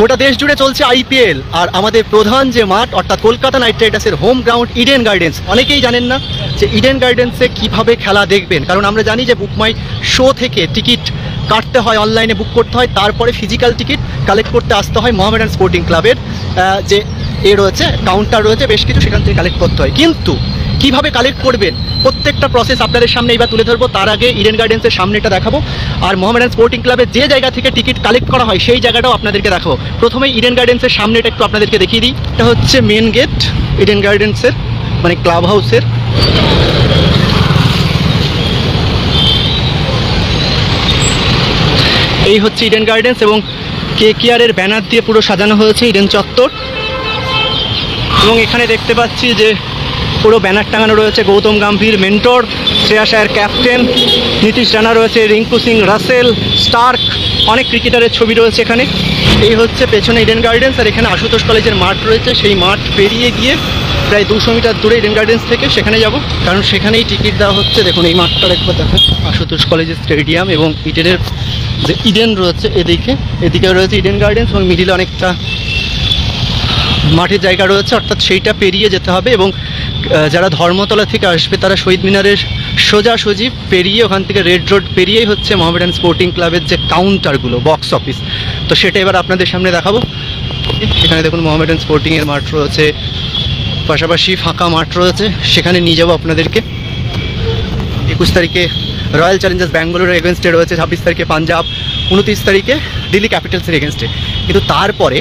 গোটা দেশ জুড়ে চলছে আইপিএল, আর আমাদের প্রধান যে মাঠ অর্থাৎ কলকাতা নাইট রাইডার্সের হোম গ্রাউন্ড ইডেন গার্ডেন্স। অনেকেই জানেন না যে ইডেন গার্ডেন্সে কিভাবে খেলা দেখবেন, কারণ আমরা জানি যে বুকমাই শো থেকে টিকিট কাটতে হয়, অনলাইনে বুক করতে হয়, তারপরে ফিজিক্যাল টিকিট কালেক্ট করতে আসতে হয় মোহামেডান স্পোর্টিং ক্লাবের যে রয়েছে কাউন্টার রয়েছে বেশ কিছু, সেখান থেকে কালেক্ট করতে হয়। কিন্তু কিভাবে কালেক্ট করবেন প্রত্যেকটা প্রসেস আপনাদের সামনে এবার তুলে ধরবো। তার আগে ইডেন গার্ডেন্সের সামনেটা দেখাবো, আর মোহামেডান স্পোর্টিং ক্লাবের যে জায়গা থেকে টিকিট কালেক্ট করা হয় সেই জায়গাটাও আপনাদেরকে দেখাবো। প্রথমে ইডেন গার্ডেন্সের সামনেটা একটু আপনাদেরকে দেখিয়ে দিই। এটা হচ্ছে মেন গেট ইডেন গার্ডেন্সের, মানে ক্লাব হাউসের। এই হচ্ছে ইডেন গার্ডেন্স এবং কেকেআরের ব্যানার দিয়ে পুরো সাজানো হয়েছে ইডেন চত্বর। এবং এখানে দেখতে পাচ্ছি যে পুরো ব্যানার টাঙানো রয়েছে গৌতম গম্ভীর মেন্টর, শ্রেয়াস আয়ার ক্যাপ্টেন, নীতিশ রানা রয়েছে, রিঙ্কু সিং, রাসেল, স্টার্ক, অনেক ক্রিকেটারের ছবি রয়েছে এখানে। এই হচ্ছে পেছনে ইডেন গার্ডেন্স, আর এখানে আশুতোষ কলেজের মাঠ রয়েছে। সেই মাঠ পেরিয়ে গিয়ে প্রায় 200 মিটার দূরে ইডেন গার্ডেন্স থেকে সেখানে যাব, কারণ সেখানেই টিকিট দেওয়া হচ্ছে। দেখুন এই মাঠটা একবার দেখেন, আশুতোষ কলেজের স্টেডিয়াম এবং ইডেনের যে ইডেন রয়েছে এদিকে রয়েছে ইডেন গার্ডেন্স এবং মিডিলে অনেকটা মাঠের জায়গা রয়েছে, অর্থাৎ সেইটা পেরিয়ে যেতে হবে। এবং যারা ধর্মতলা থেকে আসবে তারা শহীদ মিনারের সোজাসুজি পেরিয়ে ওখান থেকে রেড রোড পেরিয়েই হচ্ছে মোহামেডান স্পোর্টিং ক্লাবের যে কাউন্টারগুলো, বক্স অফিস, তো সেটা এবার আপনাদের সামনে দেখাবো। এখানে দেখুন মোহামেডান স্পোর্টিংয়ের মাঠ রয়েছে, পাশাপাশি ফাঁকা মাঠ রয়েছে, সেখানে নিয়ে যাবো আপনাদেরকে। 21 তারিখে রয়্যাল চ্যালেঞ্জার্স ব্যাঙ্গালোরের এগেনস্টে রয়েছে, 26 তারিখে পাঞ্জাব, 29 তারিখে দিল্লি ক্যাপিটালসের এগেনস্টে। কিন্তু তারপরে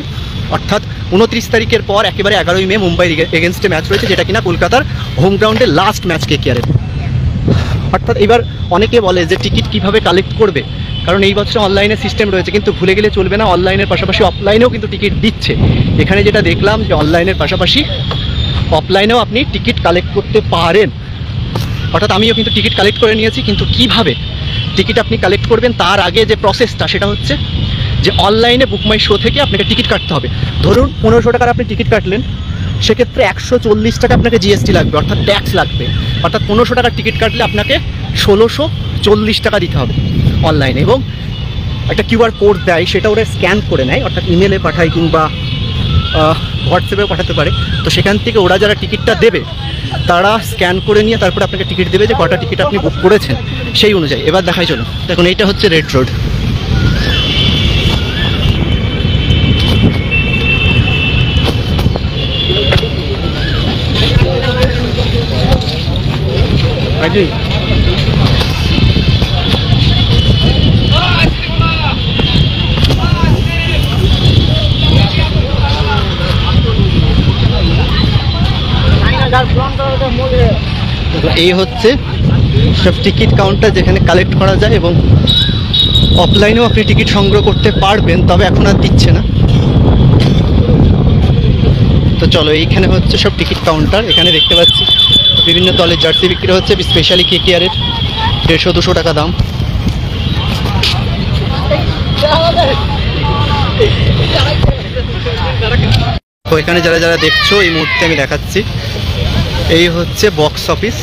অর্থাৎ 29 তারিখের পর একেবারে 11ই মে মুম্বাইয়ের এগেনস্টে ম্যাচ রয়েছে, যেটা কিনা কলকাতার হোম গ্রাউন্ডের লাস্ট ম্যাচ কেকেআরের। অর্থাৎ এবার অনেকে বলে যে টিকিট কিভাবে কালেক্ট করবে, কারণ এই বছর অনলাইনে সিস্টেম রয়েছে, কিন্তু ভুলে গেলে চলবে না, অনলাইনের পাশাপাশি অফলাইনেও কিন্তু টিকিট দিচ্ছে। এখানে যেটা দেখলাম যে অনলাইনের পাশাপাশি অফলাইনেও আপনি টিকিট কালেক্ট করতে পারেন। অর্থাৎ আমিও কিন্তু টিকিট কালেক্ট করে নিয়েছি, কিন্তু কিভাবে টিকিট আপনি কালেক্ট করবেন তার আগে যে প্রসেসটা সেটা হচ্ছে যে অনলাইনে বুকমাই শো থেকে আপনাকে টিকিট কাটতে হবে। ধরুন 1500 টাকার আপনি টিকিট কাটলেন, সেক্ষেত্রে 140 টাকা আপনাকে জিএসটি লাগবে, অর্থাৎ ট্যাক্স লাগবে। অর্থাৎ 1500 টাকার টিকিট কাটলে আপনাকে 1640 টাকা দিতে হবে অনলাইনে। এবং একটা কিউআর কোড দেয়, সেটা ওরা স্ক্যান করে নেয়, অর্থাৎ ইমেলে পাঠায় কিংবা হোয়াটসঅ্যাপেও পাঠাতে পারে। তো সেখান থেকে ওরা যারা টিকিটটা দেবে তারা স্ক্যান করে নিয়ে তারপরে আপনাকে টিকিট দেবে যে কটা টিকিট আপনি বুক করেছেন সেই অনুযায়ী। এবার দেখাই চলুন। দেখুন এইটা হচ্ছে রেড রোড। এই হচ্ছে সব টিকিট কাউন্টার যেখানে কালেক্ট করা যায়, এবং অফলাইনেও আপনি টিকিট সংগ্রহ করতে পারবেন, তবে এখন আর দিচ্ছে না। তো চলো, এইখানে হচ্ছে সব টিকিট কাউন্টার। এখানে দেখতে পাচ্ছি বিভিন্ন দলের জার্সি বিক্রি হচ্ছে, স্পেশালি কেকেআরের 150-200 টাকা দাম। তো এখানে যারা যারা দেখছো এই মুহূর্তে আমি দেখাচ্ছি, এই হচ্ছে বক্স অফিস,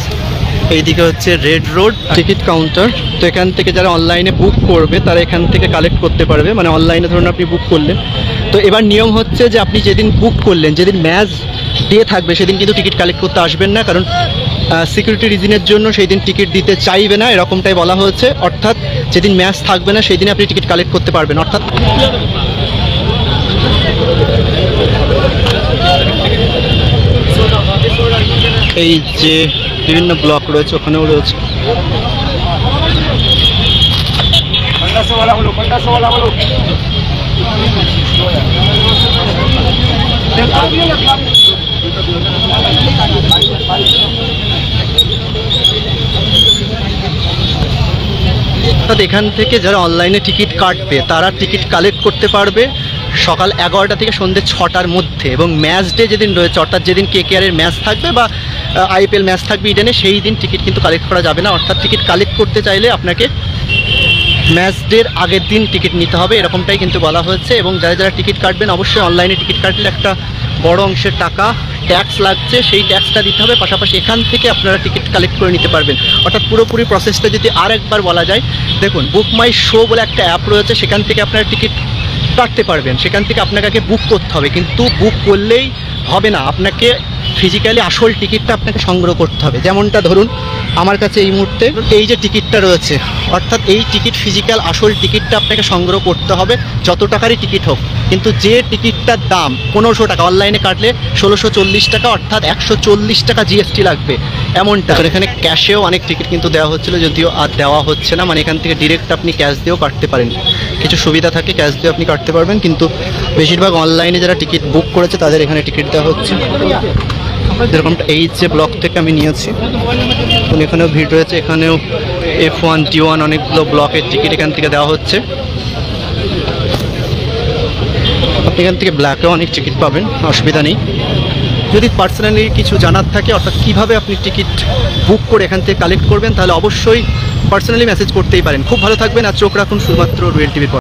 এইদিকে হচ্ছে রেড রোড টিকিট কাউন্টার। তো এখান থেকে যারা অনলাইনে বুক করবে তারা এখান থেকে কালেক্ট করতে পারবে, মানে অনলাইনে ধরুন আপনি বুক করলেন। তো এবার নিয়ম হচ্ছে যে আপনি যেদিন বুক করলেন, যেদিন ম্যাচ ডে থাকবে সেদিন কিন্তু টিকিট কালেক্ট করতে আসবেন না, কারণ সিকিউরিটি রিজনের জন্য সেই দিন টিকিট দিতে চাইবে না, এরকমটাই বলা হয়েছে। অর্থাৎ যেদিন ম্যাচ থাকবে না সেই দিনে আপনি টিকিট কালেক্ট করতে পারবেন। অর্থাৎ এই যে বিভিন্ন ব্লক রয়েছে ওখানেও রয়েছে। এখান থেকে যারা অনলাইনে টিকিট কাটবে তারা টিকিট কালেক্ট করতে পারবে সকাল 11টা থেকে সন্ধ্যে 6টার মধ্যে। এবং ম্যাচ ডে যেদিন রয়েছে, অর্থাৎ যেদিন কেকেআরের ম্যাচ থাকবে বা আইপিএল ম্যাচ থাকবে ইডেনে, সেই দিন টিকিট কিন্তু কালেক্ট করা যাবে না। অর্থাৎ টিকিট কালেক্ট করতে চাইলে আপনাকে ম্যাচ ডের আগের দিন টিকিট নিতে হবে, এরকমটাই কিন্তু বলা হয়েছে। এবং যারা যারা টিকিট কাটবেন অবশ্যই অনলাইনে টিকিট কাটলে একটা বড় অংশের টাকা ট্যাক্স লাগছে, সেই ট্যাক্সটা দিতে হবে। পাশাপাশি এখান থেকে আপনারা টিকিট কালেক্ট করে নিতে পারবেন। অর্থাৎ পুরোপুরি প্রসেসটা যদি আর একবার বলা যায়, দেখুন বুক মাই শো বলে একটা অ্যাপ রয়েছে, সেখান থেকে আপনারা টিকিট কাটতে পারবেন। সেখান থেকে আপনাকে আগে বুক করতে হবে, কিন্তু বুক করলেই হবে না, আপনাকে ফিজিক্যালি আসল টিকিটটা আপনাকে সংগ্রহ করতে হবে। যেমনটা ধরুন আমার কাছে এই মুহূর্তে এই যে টিকিটটা রয়েছে, অর্থাৎ এই টিকিট ফিজিক্যাল আসল টিকিটটা আপনাকে সংগ্রহ করতে হবে, যত টাকারই টিকিট হোক। কিন্তু যে টিকিটটার দাম 1500 টাকা, অনলাইনে কাটলে 1640 টাকা, অর্থাৎ 140 টাকা জিএসটি লাগবে এমনটা। এখানে ক্যাশেও অনেক টিকিট কিন্তু দেওয়া হচ্ছিল, যদিও আর দেওয়া হচ্ছে না, মানে এখান থেকে ডিরেক্ট আপনি ক্যাশ দিয়েও কাটতে পারেন। কিছু সুবিধা থাকে, ক্যাশ দিয়ে আপনি কাটতে পারবেন, কিন্তু বেশিরভাগ অনলাইনে যারা টিকিট বুক করেছে তাদের এখানে টিকিট দেওয়া হচ্ছে। যেরকমটা এই যে ব্লক থেকে আমি নিয়েছি, এখানেও ভিড় রয়েছে, এখানেও F1 T1 অনেকগুলো ব্লকের টিকিট এখান থেকে দেওয়া হচ্ছে। আপনি এখান থেকে ব্ল্যাকেও অনেক টিকিট পাবেন, অসুবিধা নেই। যদি পার্সোনালি কিছু জানার থাকে, অর্থাৎ কীভাবে আপনি টিকিট বুক করে এখান থেকে কালেক্ট করবেন, তাহলে অবশ্যই পার্সোনালি মেসেজ করতেই পারেন। খুব ভালো থাকবেন, আর চোখ রাখুন শুধুমাত্র রুয়েল টিভির।